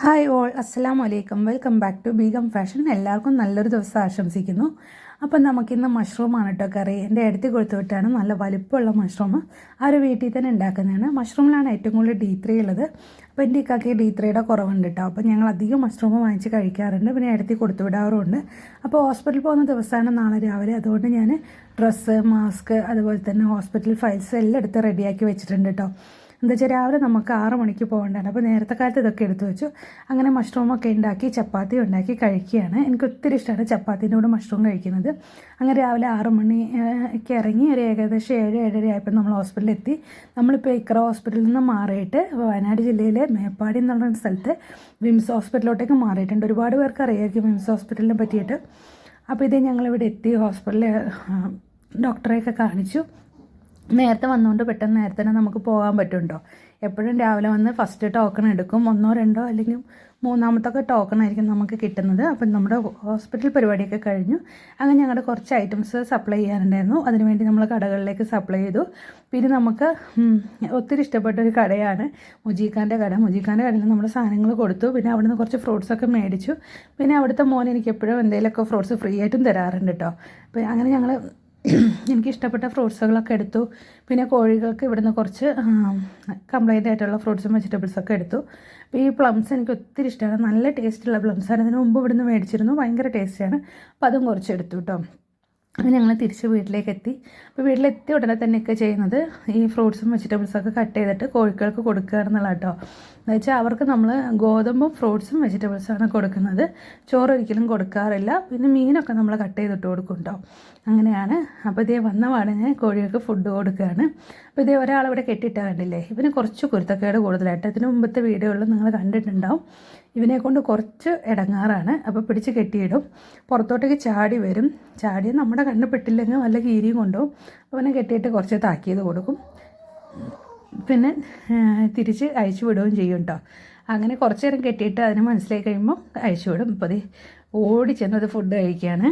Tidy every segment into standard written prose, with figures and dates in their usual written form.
Hi all, അസ്സലാമു അലൈക്കും. Welcome back to Begum fashion. എല്ലാവർക്കും നല്ലൊരു ദിവസം ആശംസിക്കുന്നു. അപ്പം നമുക്കിന്ന് മഷ്റൂമാണ് കേട്ടോ കറി. എൻ്റെ അടുത്ത് കൊടുത്തു വിട്ടാണ് നല്ല വലിപ്പമുള്ള മഷ്റൂം. ആ ഒരു വീട്ടിൽ തന്നെ ഉണ്ടാക്കുന്നതാണ്. മഷ്റൂമിലാണ് ഏറ്റവും കൂടുതൽ D3 ഉള്ളത്. അപ്പോൾ എൻ്റെ ഇക്കാക്ക് D3യുടെ കുറവുണ്ട് കേട്ടോ. അപ്പോൾ ഞങ്ങൾ അധികം മഷ്റൂം വാങ്ങിച്ച് കഴിക്കാറുണ്ട്. പിന്നെ അടുത്ത് കൊടുത്തു വിടാറുമുണ്ട്. അപ്പോൾ ഹോസ്പിറ്റലിൽ പോകുന്ന ദിവസമാണ് നാളെ രാവിലെ. അതുകൊണ്ട് ഞാൻ ഡ്രസ്സ്, മാസ്ക്, അതുപോലെ തന്നെ ഹോസ്പിറ്റൽ ഫയൽസ് എല്ലാം എടുത്ത് റെഡിയാക്കി വെച്ചിട്ടുണ്ട് കേട്ടോ. എന്താ വെച്ചാൽ രാവിലെ നമുക്ക് 6 മണിക്ക് പോകേണ്ടതാണ്. അപ്പോൾ നേരത്തെ കാലത്ത് ഇതൊക്കെ എടുത്തു വെച്ചു. അങ്ങനെ മഷ്റൂമൊക്കെ ഉണ്ടാക്കി ചപ്പാത്തി ഉണ്ടാക്കി കഴിക്കുകയാണ്. എനിക്ക് ഒത്തിരി ഇഷ്ടമാണ് ചപ്പാത്തിൻ്റെ കൂടെ മഷ്റൂം കഴിക്കുന്നത്. അങ്ങനെ രാവിലെ 6 മണിക്ക് ഇറങ്ങി ഒരു ഏകദേശം 7-7:30 ആയപ്പോൾ നമ്മൾ ഹോസ്പിറ്റലിൽ എത്തി. നമ്മളിപ്പോൾ ഇക്ര ഹോസ്പിറ്റലിൽ നിന്ന് മാറിയിട്ട് വയനാട് ജില്ലയിലെ മേപ്പാടി എന്ന് പറയുന്ന സ്ഥലത്ത് വിംസ് ഹോസ്പിറ്റലിലോട്ടേക്ക് മാറിയിട്ടുണ്ട്. ഒരുപാട് പേർക്ക് അറിയാമായിരിക്കും വിംസ് ഹോസ്പിറ്റലിനെ പറ്റിയിട്ട്. അപ്പോൾ ഇതേ ഞങ്ങളിവിടെ എത്തി. ഹോസ്പിറ്റലിൽ ഡോക്ടറെയൊക്കെ കാണിച്ചു. നേരത്തെ വന്നുകൊണ്ട് പെട്ടെന്ന് നേരത്തെ തന്നെ നമുക്ക് പോകാൻ പറ്റുമല്ലോ. എപ്പോഴും രാവിലെ വന്ന് ഫസ്റ്റ് ടോക്കൺ എടുക്കും. 1-2 അല്ലെങ്കിൽ 3-ാമത്തെ ടോക്കൺ ആയിരിക്കും നമുക്ക് കിട്ടുന്നത്. അപ്പം നമ്മുടെ ഹോസ്പിറ്റൽ പരിപാടിയൊക്കെ കഴിഞ്ഞു. അങ്ങനെ ഞങ്ങളുടെ കുറച്ച് ഐറ്റംസ് സപ്ലൈ ചെയ്യാനുണ്ടായിരുന്നു. അതിനുവേണ്ടി നമ്മൾ കടകളിലേക്ക് സപ്ലൈ ചെയ്തു. പിന്നെ നമുക്ക് ഒത്തിരി ഇഷ്ടപ്പെട്ട ഒരു കടയാണ് മുജീഖാൻ്റെ കട. മുജീഖാൻ്റെ കടയിൽ നമ്മൾ സാധനങ്ങൾ കൊടുത്തു. പിന്നെ അവിടുന്ന് കുറച്ച് ഫ്രൂട്ട്സൊക്കെ മേടിച്ചു. പിന്നെ അവിടുത്തെ മോൻ എനിക്ക് എപ്പോഴും എന്തെങ്കിലുമൊക്കെ ഫ്രൂട്ട്സ് ഫ്രീ ആയിട്ടും തരാറുണ്ട് കേട്ടോ. അപ്പോൾ അങ്ങനെ ഞങ്ങൾ എനിക്കിഷ്ടപ്പെട്ട ഫ്രൂട്ട്സുകളൊക്കെ എടുത്തു. പിന്നെ കോഴികൾക്ക് ഇവിടുന്ന് കുറച്ച് കംപ്ലൈൻ്റ് ആയിട്ടുള്ള ഫ്രൂട്ട്സും വെജിറ്റബിൾസൊക്കെ എടുത്തു. അപ്പോൾ ഈ പ്ലംസ് എനിക്ക് ഒത്തിരി ഇഷ്ടമാണ്. നല്ല ടേസ്റ്റുള്ള പ്ലംസാണ്. അതിന് മുമ്പ് ഇവിടുന്ന് മേടിച്ചിരുന്നു. ഭയങ്കര ടേസ്റ്റിയാണ്. അപ്പോൾ അതും കുറച്ച് എടുത്തു കേട്ടോ. അങ്ങനെ ഞങ്ങൾ തിരിച്ച് വീട്ടിലേക്ക് എത്തി. അപ്പോൾ വീട്ടിലെത്തി ഉടനെ തന്നെയൊക്കെ ചെയ്യുന്നത് ഈ ഫ്രൂട്ട്സും വെജിറ്റബിൾസൊക്കെ കട്ട് ചെയ്തിട്ട് കോഴികൾക്ക് കൊടുക്കുകയാണെന്നുള്ള കേട്ടോ. എന്ന് വെച്ചാൽ അവർക്ക് നമ്മൾ ഗോതമ്പും ഫ്രൂട്ട്സും വെജിറ്റബിൾസാണ് കൊടുക്കുന്നത്. ചോറ് ഒരിക്കലും കൊടുക്കാറില്ല. പിന്നെ മീനൊക്കെ നമ്മൾ കട്ട് ചെയ്തിട്ട് കൊടുക്കും കേട്ടോ. അങ്ങനെയാണ്. അപ്പോൾ ഇതേ വന്ന പാടിന് കോഴികൾക്ക് ഫുഡ് കൊടുക്കുകയാണ്. അപ്പോൾ ഇതേ ഒരാളിവിടെ കെട്ടിയിട്ടാൽ കണ്ടില്ലേ, ഇവന് കുറച്ച് കുരുത്തക്കേട് കൂടുതലായിട്ട്. ഇതിന് മുമ്പത്തെ വീഡിയോകളിൽ നിങ്ങൾ കണ്ടിട്ടുണ്ടാവും. ഇവനെ കൊണ്ട് കുറച്ച് ഇടങ്ങാറാണ്. അപ്പോൾ പിടിച്ച് കെട്ടിയിടും. പുറത്തോട്ടേക്ക് ചാടി വരും. ചാടി നമ്മുടെ കണ്ണ് പെട്ടില്ലെങ്കിൽ വല്ല കീരിയും കൊണ്ടുപോകും. അവനെ കെട്ടിയിട്ട് കുറച്ച് താക്കീത് കൊടുക്കും. പിന്നെ തിരിച്ച് അഴിച്ചു വിടുകയും ചെയ്യും കേട്ടോ. അങ്ങനെ കുറച്ച് നേരം കെട്ടിയിട്ട് അതിന് മനസ്സിലായി കഴിയുമ്പോൾ അഴിച്ചു വിടും. ഇപ്പോൾ അത് ഓടി ചെന്നത് ഫുഡ് കഴിക്കുകയാണ്.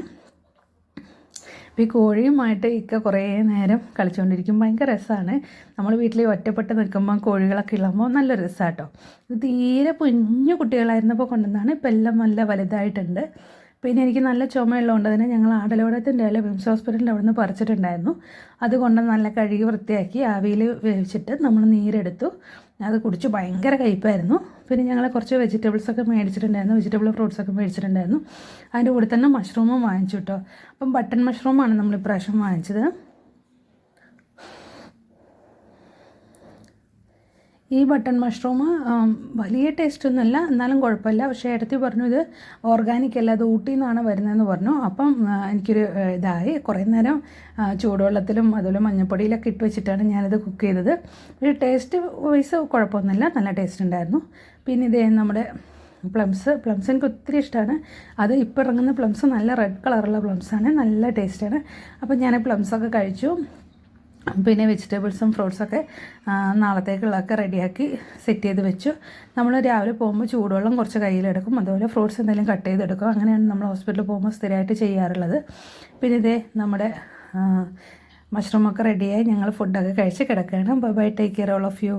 അപ്പോൾ ഈ കോഴിയുമായിട്ട് കുറേ നേരം കളിച്ചുകൊണ്ടിരിക്കും. ഭയങ്കര രസമാണ്. നമ്മൾ വീട്ടിൽ ഒറ്റപ്പെട്ട് നിൽക്കുമ്പോൾ കോഴികളൊക്കെ ഉള്ളപ്പോൾ നല്ല രസമാണ് കേട്ടോ. ഇത് തീരെ കുഞ്ഞു കുട്ടികളായിരുന്നപ്പോൾ കൊണ്ടുവന്നാണ്. ഇപ്പോൾ എല്ലാം നല്ല വലുതായിട്ടുണ്ട്. പിന്നെ എനിക്ക് നല്ല ചുമയുള്ളതുകൊണ്ട് തന്നെ ഞങ്ങൾ ആടലോടത്തിൻ്റെ ഇല വിംസ് ഹോസ്പിറ്റലിൻ്റെ അവിടെ നിന്ന് പറിച്ചിട്ടുണ്ടായിരുന്നു. അതുകൊണ്ട് നല്ല കഴുകി വൃത്തിയാക്കി ആവിയിൽ വേവിച്ചിട്ട് നമ്മൾ നീരെടുത്തു. അത് കുടിച്ച് ഭയങ്കര കയ്പ്പായിരുന്നു. പിന്നെ ഞങ്ങൾ കുറച്ച് വെജിറ്റബിൾസൊക്കെ മേടിച്ചിട്ടുണ്ടായിരുന്നു. വെജിറ്റബിൾ ഫ്രൂട്ട്സൊക്കെ മേടിച്ചിട്ടുണ്ടായിരുന്നു. അതിൻ്റെ കൂടെ തന്നെ മഷ്റൂമും വാങ്ങിച്ചു കേട്ടോ. അപ്പം ബട്ടൺ മഷ്റൂമാണ് നമ്മൾ ഇപ്രാവശ്യം വാങ്ങിച്ചത്. ഈ ബട്ടൺ മഷ്റൂം വലിയ ടേസ്റ്റൊന്നുമല്ല, എന്നാലും കുഴപ്പമില്ല. പക്ഷേ ഏട്ടത്തി പറഞ്ഞു ഇത് ഓർഗാനിക് അല്ല, അത് ഊട്ടിയിൽ നിന്നാണ് വരുന്നതെന്ന് പറഞ്ഞു. അപ്പം എനിക്കൊരു ഇതായി. കുറേ നേരം ചൂടുവെള്ളത്തിലും അതുപോലെ മഞ്ഞൾപ്പൊടിയിലൊക്കെ ഇട്ട് വെച്ചിട്ടാണ് ഞാനിത് കുക്ക് ചെയ്തത്. പക്ഷേ ടേസ്റ്റ് വൈസ് കുഴപ്പമൊന്നുമില്ല, നല്ല ടേസ്റ്റ് ഉണ്ടായിരുന്നു. പിന്നെ ഇതേ നമ്മുടെ പ്ലംസ് എനിക്ക് ഒത്തിരി ഇഷ്ടമാണ്. അത് ഇപ്പോൾ ഇറങ്ങുന്ന പ്ലംസ് നല്ല റെഡ് കളറുള്ള പ്ലംസാണ്, നല്ല ടേസ്റ്റാണ്. അപ്പം ഞാൻ പ്ലംസൊക്കെ കഴിച്ചു. പിന്നെ വെജിറ്റബിൾസും ഫ്രൂട്ട്സൊക്കെ നാളത്തേക്കുള്ളതൊക്കെ റെഡിയാക്കി സെറ്റ് ചെയ്ത് വെച്ചു. നമ്മൾ രാവിലെ പോകുമ്പോൾ ചൂടുവെള്ളം കുറച്ച് കയ്യിലെടുക്കും. അതുപോലെ ഫ്രൂട്ട്സ് എന്തെങ്കിലും കട്ട് ചെയ്തെടുക്കും. അങ്ങനെയാണ് നമ്മൾ ഹോസ്പിറ്റലിൽ പോകുമ്പോൾ സ്ഥിരമായിട്ട് ചെയ്യാറുള്ളത്. പിന്നെ ഇതേ നമ്മുടെ മഷ്റൂമൊക്കെ റെഡിയായി ഞങ്ങൾ ഫുഡൊക്കെ കഴിച്ച് കിടക്കുകയാണ്. Bye bye, take care all of U.